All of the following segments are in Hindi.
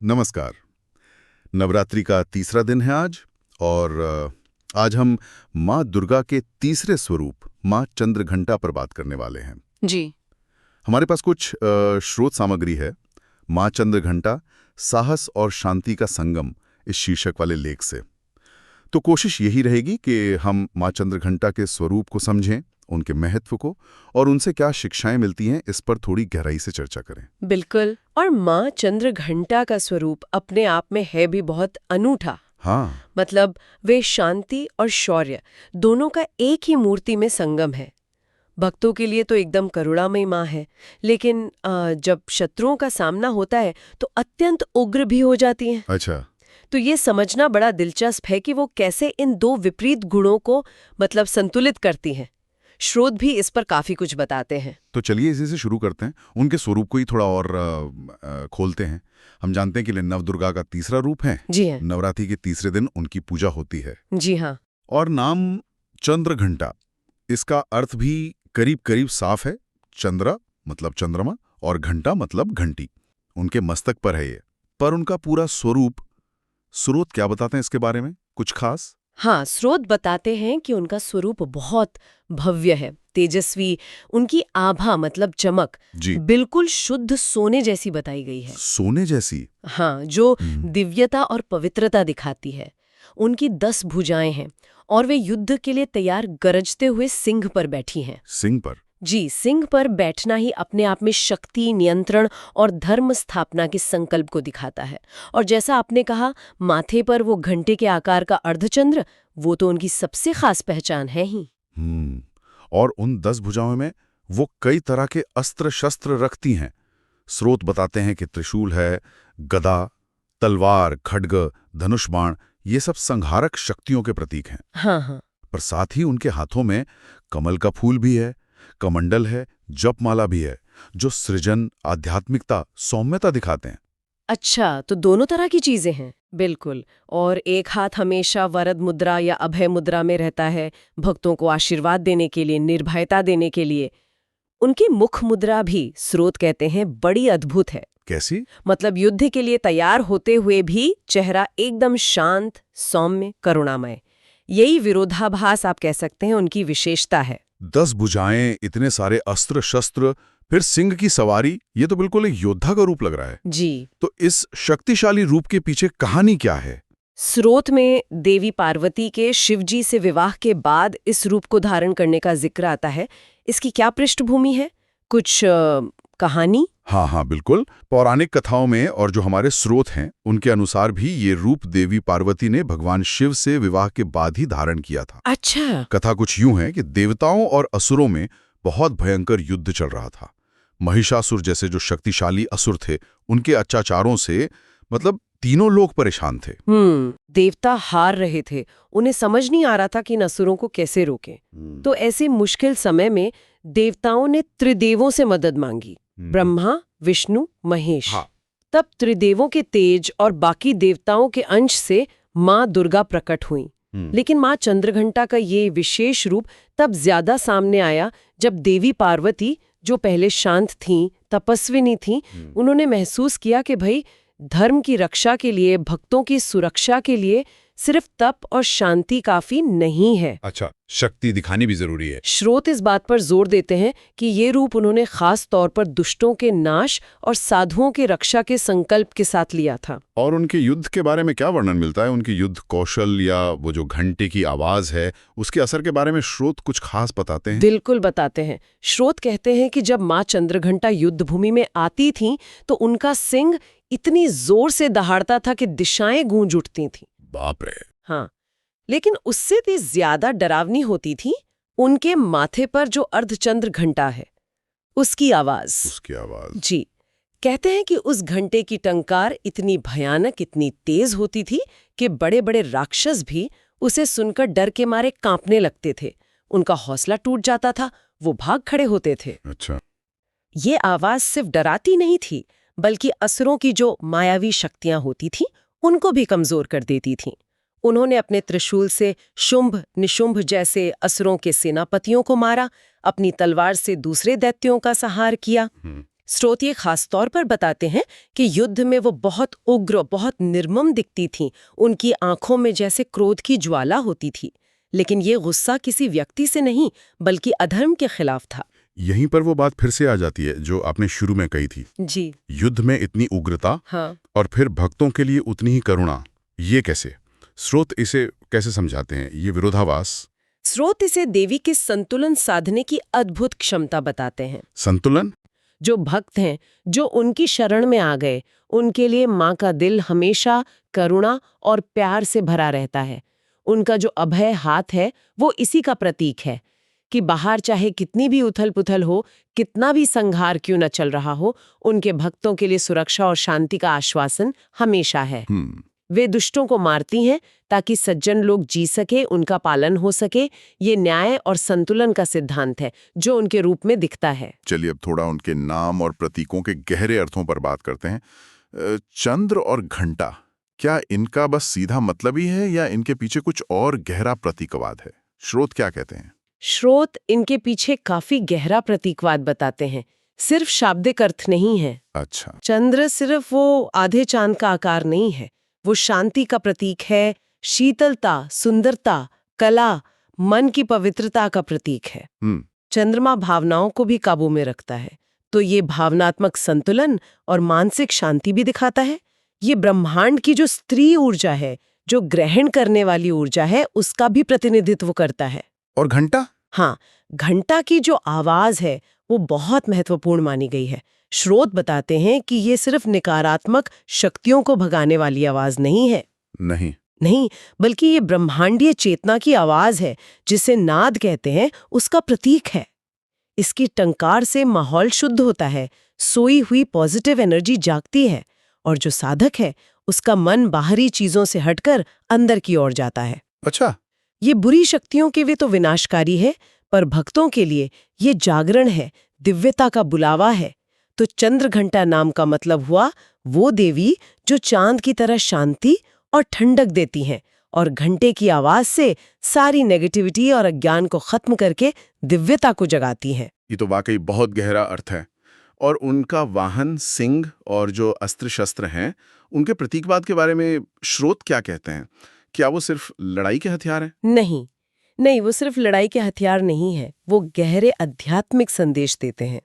नमस्कार। नवरात्रि का तीसरा दिन है आज और आज हम माँ दुर्गा के तीसरे स्वरूप माँ चंद्रघंटा पर बात करने वाले हैं। जी। हमारे पास कुछ स्रोत सामग्री है। माँ चंद्रघंटा साहस और शांति का संगम इस शीर्षक वाले लेख से। तो कोशिश यही रहेगी कि हम माँ चंद्रघंटा के स्वरूप को समझें, उनके महत्व को और उनसे क्या शिक्षाएं मिलती हैं, इस पर थोड़ी गहराई से चर्चा करें। बिल्कुल। और माँ चंद्रघंटा का स्वरूप अपने आप में है भी बहुत अनूठा। हाँ। मतलब वे शांति और शौर्य दोनों का एक ही मूर्ति में संगम है। भक्तों के लिए तो एकदम करुणामयी माँ है, लेकिन जब शत्रुओं का सामना होता है तो अत्यंत उग्र भी हो जाती हैं। अच्छा। तो ये समझना बड़ा दिलचस्प है कि वो कैसे इन दो विपरीत गुणों को संतुलित करती हैं। स्रोत भी इस पर काफी कुछ बताते हैं। तो चलिए इसी से शुरू करते हैं, उनके स्वरूप को ही थोड़ा और खोलते हैं। हम जानते हैं कि नवदुर्गा का तीसरा रूप है। जी हाँ। नवरात्रि के तीसरे दिन उनकी पूजा होती है। जी हाँ। और नाम चंद्रघंटा, इसका अर्थ भी करीब करीब साफ है। चंद्र मतलब चंद्रमा और घंटा मतलब घंटी उनके मस्तक पर है ये। पर उनका पूरा स्वरूप, स्रोत क्या बताते हैं इसके बारे में, कुछ खास? हाँ, स्रोत बताते हैं कि उनका स्वरूप बहुत भव्य है, तेजस्वी। उनकी आभा मतलब चमक जी। बिल्कुल शुद्ध सोने जैसी बताई गई है। सोने जैसी? हाँ, जो दिव्यता और पवित्रता दिखाती है। उनकी 10 भुजाएं हैं और वे युद्ध के लिए तैयार गरजते हुए सिंह पर बैठी हैं। सिंह पर? जी, सिंह पर बैठना ही अपने आप में शक्ति, नियंत्रण और धर्म स्थापना के संकल्प को दिखाता है। और जैसा आपने कहा, माथे पर वो घंटे के आकार का अर्धचंद्र, वो तो उनकी सबसे खास पहचान है ही। और उन 10 भुजाओं में वो कई तरह के अस्त्र शस्त्र रखती हैं। स्रोत बताते हैं कि त्रिशूल है, गदा, तलवार, खड्ग, धनुष बाण, ये सब संहारक शक्तियों के प्रतीक हैं। हाँ हाँ। पर साथ ही उनके हाथों में कमल का फूल भी है, कमंडल है, जपमाला भी है, जो सृजन, आध्यात्मिकता, सौम्यता दिखाते हैं। अच्छा, तो दोनों तरह की चीजें हैं। बिल्कुल। और एक हाथ हमेशा वरद मुद्रा या अभय मुद्रा में रहता है, भक्तों को आशीर्वाद देने के लिए, निर्भयता देने के लिए। उनकी मुख मुद्रा भी, स्रोत कहते हैं, बड़ी अद्भुत है। कैसी? मतलब युद्ध के लिए तैयार होते हुए भी चेहरा एकदम शांत, सौम्य, करुणामय। यही विरोधाभास आप कह सकते हैं उनकी विशेषता है। 10 भुजाएं, इतने सारे अस्त्र शस्त्र, फिर सिंह की सवारी, ये तो बिल्कुल एक योद्धा का रूप लग रहा है। जी। तो इस शक्तिशाली रूप के पीछे कहानी क्या है? स्रोत में देवी पार्वती के शिवजी से विवाह के बाद इस रूप को धारण करने का जिक्र आता है। इसकी क्या पृष्ठभूमि है? कुछ कहानी? हाँ, बिल्कुल। पौराणिक कथाओं में और जो हमारे स्रोत हैं, उनके अनुसार भी ये रूप देवी पार्वती ने भगवान शिव से विवाह के बाद ही धारण किया था। अच्छा। कथा कुछ यूं है कि देवताओं और असुरों में बहुत भयंकर युद्ध चल रहा था। महिषासुर जैसे जो शक्तिशाली असुर थे, उनके अत्याचारों से तीनों लोग परेशान थे। देवता हार रहे थे। उन्हें समझ नहीं आ रहा था कि इन असुरों को कैसे रोकें। तो ऐसे मुश्किल समय में देवताओं ने त्रिदेवों से मदद मांगी, ब्रह्मा, विष्णु, महेश। हाँ। तब त्रिदेवों के तेज और बाकी देवताओं के अंश से माँ दुर्गा प्रकट हुई। लेकिन माँ चंद्रघंटा का ये विशेष रूप तब ज्यादा सामने आया जब देवी पार्वती, जो पहले शांत थीं, तपस्विनी थीं, उन्होंने महसूस किया कि भाई धर्म की रक्षा के लिए, भक्तों की सुरक्षा के लिए सिर्फ तप और शांति काफी नहीं है। अच्छा, शक्ति दिखानी भी जरूरी है। स्रोत इस बात पर जोर देते हैं कि ये रूप उन्होंने खास तौर पर दुष्टों के नाश और साधुओं के रक्षा के संकल्प के साथ लिया था। और उनके युद्ध के बारे में क्या वर्णन मिलता है? उनकी युद्ध कौशल या वो जो घंटे की आवाज है, उसके असर के बारे में स्रोत कुछ खास बताते हैं? बिल्कुल बताते हैं। स्रोत कहते हैं कि जब माँ चंद्रघंटा युद्ध भूमि में आती थीं, तो उनका सिंह इतनी जोर से दहाड़ता था कि दिशाएं गूंज उठती थीं। बाप रे। हाँ, लेकिन उससे भी ज्यादा डरावनी होती थी उनके माथे पर जो अर्धचंद्र घंटा है, उसकी आवाज। जी। कहते हैं कि उस घंटे की टंकार इतनी भयानक, इतनी तेज होती थी कि बड़े बड़े राक्षस भी उसे सुनकर डर के मारे कांपने लगते थे। उनका हौसला टूट जाता था, वो भाग खड़े होते थे। अच्छा। ये आवाज सिर्फ डराती नहीं थी, बल्कि असुरों की जो मायावी शक्तियां होती थीं, उनको भी कमजोर कर देती थीं। उन्होंने अपने त्रिशूल से शुंभ, निशुंभ जैसे असुरों के सेनापतियों को मारा, अपनी तलवार से दूसरे दैत्यों का संहार किया। स्रोत ये खास तौर पर बताते हैं कि युद्ध में वो बहुत उग्र, बहुत निर्मम दिखती थीं। उनकी आंखों में जैसे क्रोध की ज्वाला होती थी। लेकिन ये गुस्सा किसी व्यक्ति से नहीं, बल्कि अधर्म के खिलाफ था। यहीं पर वो बात फिर से आ जाती है जो आपने शुरू में कही थी। जी युद्ध में इतनी उग्रता हाँ। और फिर भक्तों के लिए उतनी ही करुणा, ये कैसे? स्रोत इसे कैसे समझाते हैं, ये विरोधाभास? स्रोत इसे देवी के संतुलन साधने की अद्भुत क्षमता बताते हैं। संतुलन? जो भक्त हैं, जो उनकी शरण में आ गए, उनके लिए माँ का दिल हमेशा करुणा और प्यार से भरा रहता है। उनका जो अभय हाथ है वो इसी का प्रतीक है कि बाहर चाहे कितनी भी उथल-पुथल हो, कितना भी संघार क्यों न चल रहा हो, उनके भक्तों के लिए सुरक्षा और शांति का आश्वासन हमेशा है। वे दुष्टों को मारती हैं ताकि सज्जन लोग जी सके, उनका पालन हो सके। ये न्याय और संतुलन का सिद्धांत है जो उनके रूप में दिखता है। चलिए अब थोड़ा उनके नाम और प्रतीकों के गहरे अर्थों पर बात करते हैं। चंद्र और घंटा, क्या इनका बस सीधा मतलब ही है या इनके पीछे कुछ और गहरा प्रतीकवाद है? स्रोत क्या कहते हैं? स्रोत इनके पीछे काफी गहरा प्रतीकवाद बताते हैं, सिर्फ शाब्दिक अर्थ नहीं है। अच्छा। चंद्र सिर्फ वो आधे चांद का आकार नहीं है, वो शांति का प्रतीक है, शीतलता, सुंदरता, कला, मन की पवित्रता का प्रतीक है। चंद्रमा भावनाओं को भी काबू में रखता है, तो ये भावनात्मक संतुलन और मानसिक शांति भी दिखाता है। ये ब्रह्मांड की जो स्त्री ऊर्जा है, जो ग्रहण करने वाली ऊर्जा है, उसका भी प्रतिनिधित्व करता है। और घंटा? हाँ, घंटा की जो आवाज है वो बहुत महत्वपूर्ण मानी गई है। स्रोत बताते हैं कि ये सिर्फ नकारात्मक शक्तियों को भगाने वाली आवाज नहीं है। नहीं, बल्कि ये ब्रह्मांडीय चेतना की आवाज है, जिसे नाद कहते हैं, उसका प्रतीक है। इसकी टंकार से माहौल शुद्ध होता है, सोई हुई पॉजिटिव एनर्जी जागती है, और जो साधक है उसका मन बाहरी चीजों से हटकर अंदर की ओर जाता है। अच्छा। ये बुरी शक्तियों के लिए तो विनाशकारी है, पर भक्तों के लिए ये जागरण है, दिव्यता का बुलावा है। तो चंद्र घंटा नाम का मतलब हुआ वो देवी जो चांद की तरह शांति और ठंडक देती हैं, और घंटे की आवाज से सारी नेगेटिविटी और अज्ञान को खत्म करके दिव्यता को जगाती हैं। ये तो वाकई बहुत गहरा अर्थ है। और उनका वाहन सिंह और जो अस्त्र शस्त्र हैं, उनके प्रतीकवाद के बारे में स्रोत क्या कहते हैं? क्या वो सिर्फ लड़ाई के हथियार हैं? नहीं, वो सिर्फ लड़ाई के हथियार नहीं है, वो गहरे आध्यात्मिक संदेश देते हैं।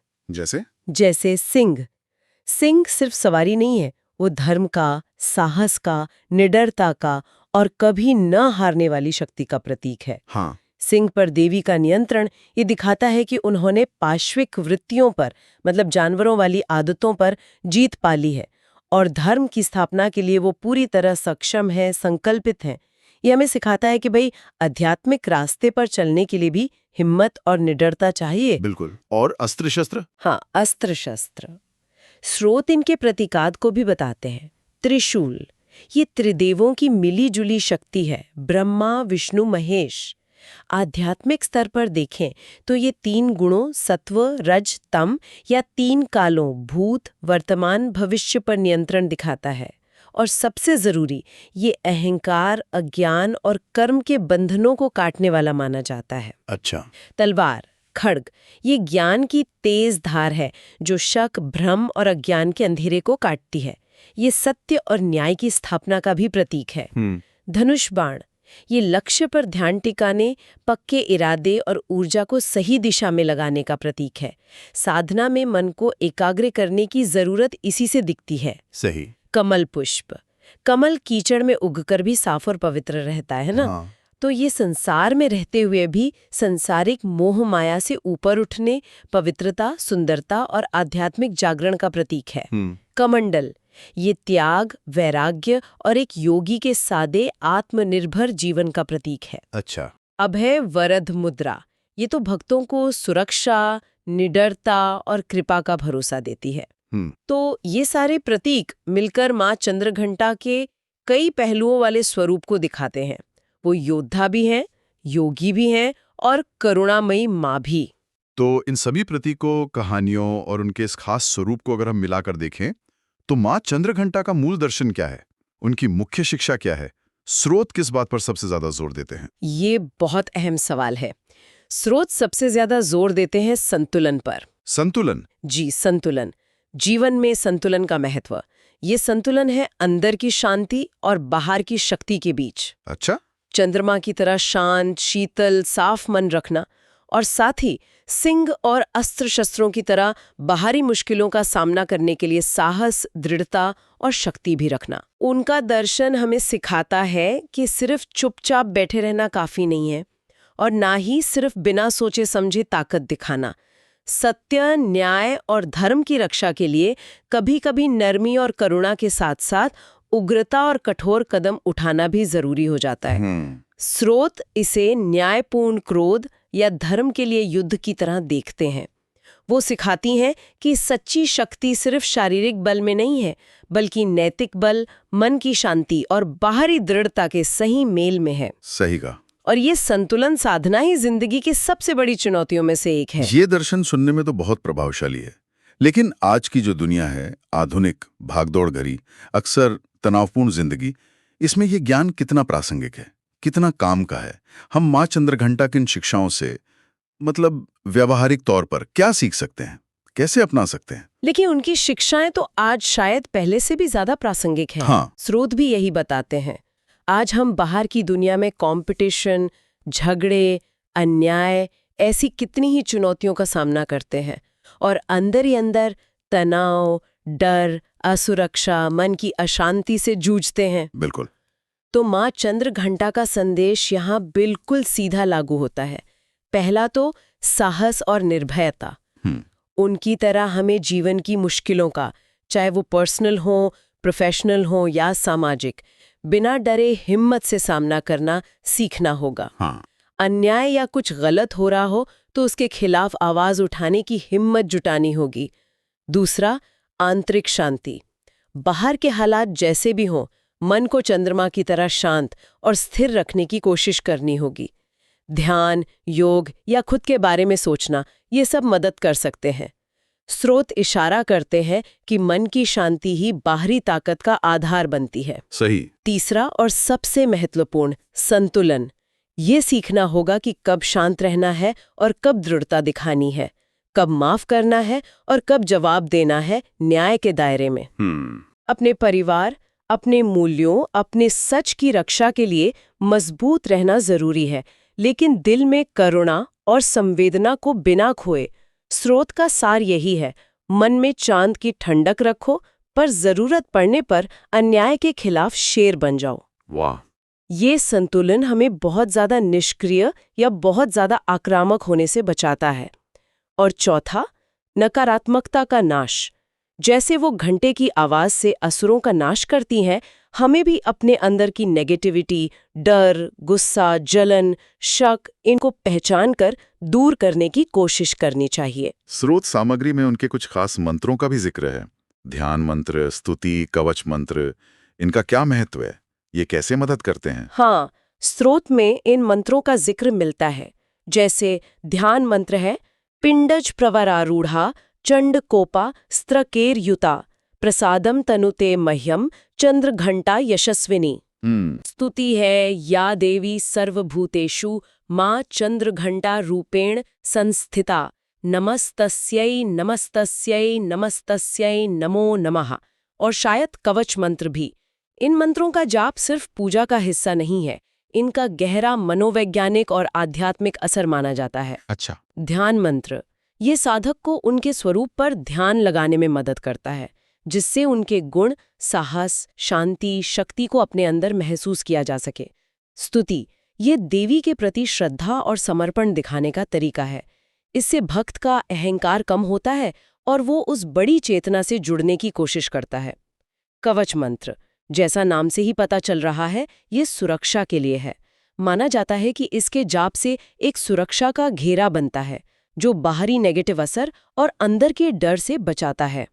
जैसे सिंह सिर्फ सवारी नहीं है, वो धर्म का, साहस का, निडरता का और कभी न हारने वाली शक्ति का प्रतीक है। हाँ। सिंह पर देवी का नियंत्रण ये दिखाता है कि उन्होंने पाश्विक वृत्तियों पर, मतलब जानवरों वाली आदतों पर जीत पा ली है, और धर्म की स्थापना के लिए वो पूरी तरह सक्षम है, संकल्पित है। ये हमें सिखाता है कि भाई आध्यात्मिक रास्ते पर चलने के लिए भी हिम्मत और निडरता चाहिए। बिल्कुल। और अस्त्र शस्त्र? हाँ, अस्त्र शस्त्र। स्रोत इनके प्रतीकाद को भी बताते हैं। त्रिशूल, ये त्रिदेवों की मिली जुली शक्ति है, ब्रह्मा, विष्णु, महेश। आध्यात्मिक स्तर पर देखें तो ये 3 गुणों सत्व, रज, तम या 3 कालों भूत, वर्तमान, भविष्य पर नियंत्रण दिखाता है। और सबसे जरूरी, ये अहंकार, अज्ञान और कर्म के बंधनों को काटने वाला माना जाता है। अच्छा। तलवार, खड्ग, ये ज्ञान की तेज धार है जो शक, भ्रम और अज्ञान के अंधेरे को काटती है। ये सत्य और न्याय की स्थापना का भी प्रतीक है। धनुष बाण, ये लक्ष्य पर ध्यान टिकाने, पक्के इरादे और ऊर्जा को सही दिशा में लगाने का प्रतीक है। साधना में मन को एकाग्र करने की जरूरत इसी से दिखती है। सही। कमल पुष्प, कमल कीचड़ में उगकर भी साफ और पवित्र रहता है ना। हाँ। तो ये संसार में रहते हुए भी संसारिक मोह माया से ऊपर उठने, पवित्रता, सुंदरता और आध्यात्मिक जागरण का प्रतीक है। कमंडल, ये त्याग, वैराग्य और एक योगी के सादे आत्मनिर्भर जीवन का प्रतीक है। अच्छा। अभय वरद मुद्रा, ये तो भक्तों को सुरक्षा, निडरता और कृपा का भरोसा देती है। तो ये सारे प्रतीक मिलकर माँ चंद्रघंटा के कई पहलुओं वाले स्वरूप को दिखाते हैं। वो योद्धा भी हैं, योगी भी हैं और करुणामयी माँ भी। तो इन सभी प्रतीकों, कहानियों और उनके इस खास स्वरूप को अगर हम मिलाकर देखें तो माँ चंद्रघंटा का मूल दर्शन क्या है? उनकी मुख्य शिक्षा क्या है? स्रोत किस बात पर सबसे ज्यादा जोर देते हैं? ये बहुत अहम सवाल है। स्रोत सबसे ज्यादा जोर देते हैं संतुलन पर। संतुलन? जी, संतुलन। जीवन में संतुलन का महत्व। ये संतुलन है अंदर की शांति और बाहर की शक्ति के बीच। अच्छा। चंद्रमा की तरह शांत, शीतल, साफ मन रखना और साथ ही सिंह और अस्त्र शस्त्रों की तरह बाहरी मुश्किलों का सामना करने के लिए साहस, दृढ़ता और शक्ति भी रखना। उनका दर्शन हमें सिखाता है कि सिर्फ चुपचाप बैठे रहना काफी नहीं है और ना ही सिर्फ बिना सोचे समझे ताकत दिखाना। सत्य, न्याय और धर्म की रक्षा के लिए कभी-कभी नरमी और करुणा के साथ-साथ उग्रता और कठोर कदम उठाना भी जरूरी हो जाता है। स्रोत इसे न्यायपूर्ण क्रोध या धर्म के लिए युद्ध की तरह देखते हैं। वो सिखाती हैं कि सच्ची शक्ति सिर्फ शारीरिक बल में नहीं है, बल्कि नैतिक बल, मन की शांति और बाहरी दृढ़ता के सही मेल में है। सही कहा। और ये संतुलन साधना ही जिंदगी की सबसे बड़ी चुनौतियों में से एक है। ये दर्शन सुनने में तो बहुत प्रभावशाली है, लेकिन आज की जो दुनिया है, आधुनिक भागदौड़ भरी, अक्सर तनावपूर्ण जिंदगी, इसमें ये ज्ञान कितना प्रासंगिक है, कितना काम का है? हम माँ चंद्रघंटा की इन शिक्षाओं से मतलब व्यावहारिक तौर पर क्या सीख सकते हैं, कैसे अपना सकते हैं? लेकिन उनकी शिक्षाएं तो आज शायद पहले से भी ज्यादा प्रासंगिक हैं। हाँ। स्रोत भी यही बताते हैं। आज हम बाहर की दुनिया में कंपटीशन, झगड़े, अन्याय, ऐसी कितनी ही चुनौतियों का सामना करते हैं और अंदर ही अंदर तनाव, डर, असुरक्षा, मन की अशांति से जूझते हैं। बिल्कुल। तो माँ चंद्रघंटा का संदेश यहाँ बिल्कुल सीधा लागू होता है। पहला तो साहस और निर्भयता। उनकी तरह हमें जीवन की मुश्किलों का, चाहे वो पर्सनल हो, प्रोफेशनल हो या सामाजिक, बिना डरे हिम्मत से सामना करना सीखना होगा। हाँ। अन्याय या कुछ गलत हो रहा हो तो उसके खिलाफ आवाज उठाने की हिम्मत जुटानी होगी। दूसरा, आंतरिक शांति। बाहर के हालात जैसे भी हों, मन को चंद्रमा की तरह शांत और स्थिर रखने की कोशिश करनी होगी। ध्यान, योग या खुद के बारे में सोचना, ये सब मदद कर सकते हैं। स्रोत इशारा करते हैं कि मन की शांति ही बाहरी ताकत का आधार बनती है। सही। तीसरा और सबसे महत्वपूर्ण, संतुलन। ये सीखना होगा कि कब शांत रहना है और कब दृढ़ता दिखानी है, कब माफ करना है और कब जवाब देना है न्याय के दायरे में। अपने परिवार, अपने मूल्यों, अपने सच की रक्षा के लिए मजबूत रहना जरूरी है, लेकिन दिल में करुणा और संवेदना को बिना खोए। स्रोत का सार यही है, मन में चांद की ठंडक रखो, पर जरूरत पड़ने पर अन्याय के खिलाफ शेर बन जाओ। वाह। ये संतुलन हमें बहुत ज्यादा निष्क्रिय या बहुत ज्यादा आक्रामक होने से बचाता है। और चौथा, नकारात्मकता का नाश। जैसे वो घंटे की आवाज से असुरों का नाश करती हैं, हमें भी अपने अंदर की नेगेटिविटी, डर, गुस्सा, जलन, शक, इनको पहचान कर दूर करने की कोशिश करनी चाहिए। स्रोत सामग्री में उनके कुछ खास मंत्रों का भी जिक्र है। ध्यान मंत्र, स्तुति, कवच मंत्र, इनका क्या महत्व है? ये कैसे मदद करते हैं? हाँ, स्रोत में इन मंत्रों का जिक्र मिलता है। जैसे ध्यान मंत्र है, पिंडज प्रवरारूढ़ा चंडकोपा स्त्रकेर युता प्रसादम तनुते मह्यम चंद्रघंटा यशस्विनी। स्तुति है, या देवी सर्वभूतेषु माँ चंद्रघंटा रूपेण संस्थिता नमस्तस्यै नमस्तस्यै नमस्तस्यै नमो नमः। और शायद कवच मंत्र भी। इन मंत्रों का जाप सिर्फ पूजा का हिस्सा नहीं है, इनका गहरा मनोवैज्ञानिक और आध्यात्मिक असर माना जाता है। अच्छा। ध्यान मंत्र ये साधक को उनके स्वरूप पर ध्यान लगाने में मदद करता है, जिससे उनके गुण, साहस, शांति, शक्ति को अपने अंदर महसूस किया जा सके। स्तुति ये देवी के प्रति श्रद्धा और समर्पण दिखाने का तरीका है। इससे भक्त का अहंकार कम होता है और वो उस बड़ी चेतना से जुड़ने की कोशिश करता है। कवच मंत्र जैसा नाम से ही पता चल रहा है, ये सुरक्षा के लिए है। माना जाता है कि इसके जाप से एक सुरक्षा का घेरा बनता है, जो बाहरी नेगेटिव असर और अंदर के डर से बचाता है।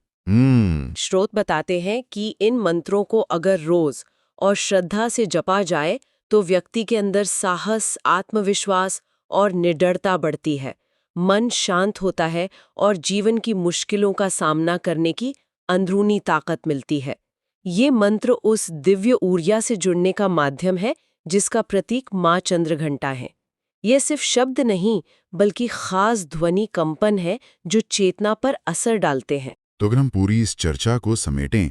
स्रोत बताते हैं कि इन मंत्रों को अगर रोज और श्रद्धा से जपा जाए तो व्यक्ति के अंदर साहस, आत्मविश्वास और निडरता बढ़ती है। मन शांत होता है और जीवन की मुश्किलों का सामना करने की अंदरूनी ताकत मिलती है। ये मंत्र उस दिव्य ऊर्जा से जुड़ने का माध्यम है जिसका प्रतीक माँ चंद्रघंटा है। ये सिर्फ शब्द नहीं, बल्कि खास ध्वनि कंपन है जो चेतना पर असर डालते हैं। तो अगर हम पूरी इस चर्चा को समेटें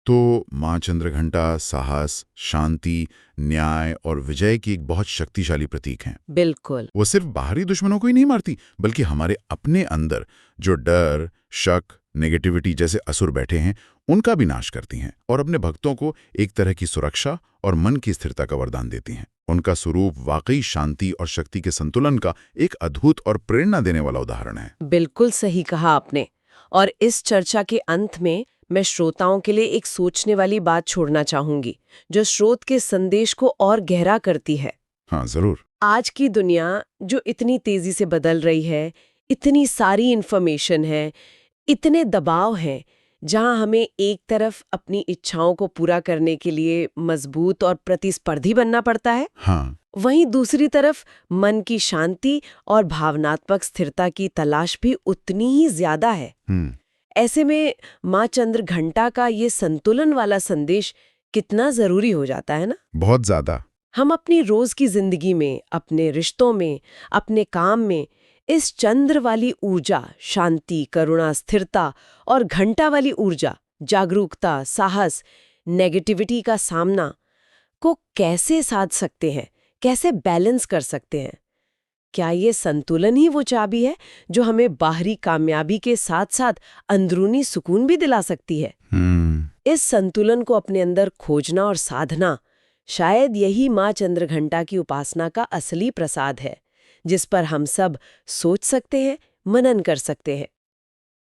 तो माँ चंद्रघंटा साहस, शांति, न्याय और विजय की एक बहुत शक्तिशाली प्रतीक हैं। बिल्कुल। वो सिर्फ बाहरी दुश्मनों को ही नहीं मारती, बल्कि हमारे अपने अंदर जो डर, शक, नेगेटिविटी जैसे असुर बैठे हैं, उनका भी नाश करती हैं और अपने भक्तों को एक तरह की सुरक्षा और मन की स्थिरता का वरदान देती हैं। उनका स्वरूप वाकई शांति और शक्ति के संतुलन का एक अद्भुत और प्रेरणा देने वाला उदाहरण है। बिल्कुल सही कहा आपने। और इस चर्चा के अंत में मैं श्रोताओं के लिए एक सोचने वाली बात छोड़ना चाहूंगी, जो स्रोत के संदेश को और गहरा करती है। हाँ, जरूर। आज की दुनिया जो इतनी तेजी से बदल रही है, इतनी सारी इन्फॉर्मेशन है, इतने दबाव हैं, जहां हमें एक तरफ अपनी इच्छाओं को पूरा करने के लिए मजबूत और प्रतिस्पर्धी बनना पड़ता है, हाँ, वहीं दूसरी तरफ मन की शांति और भावनात्मक स्थिरता की तलाश भी उतनी ही ज्यादा है। ऐसे में माँ चंद्रघंटा का ये संतुलन वाला संदेश कितना जरूरी हो जाता है ना। बहुत ज्यादा। हम अपनी रोज की जिंदगी में, अपने रिश्तों में, अपने काम में इस चंद्र वाली ऊर्जा, शांति, करुणा, स्थिरता और घंटा वाली ऊर्जा, जागरूकता, साहस, नेगेटिविटी का सामना को कैसे साध सकते हैं, कैसे बैलेंस कर सकते हैं? क्या ये संतुलन ही वो चाबी है जो हमें बाहरी कामयाबी के साथ साथ अंदरूनी सुकून भी दिला सकती है? इस संतुलन को अपने अंदर खोजना और साधना, शायद यही माँ चंद्रघंटा की उपासना का असली प्रसाद है, जिस पर हम सब सोच सकते हैं, मनन कर सकते हैं।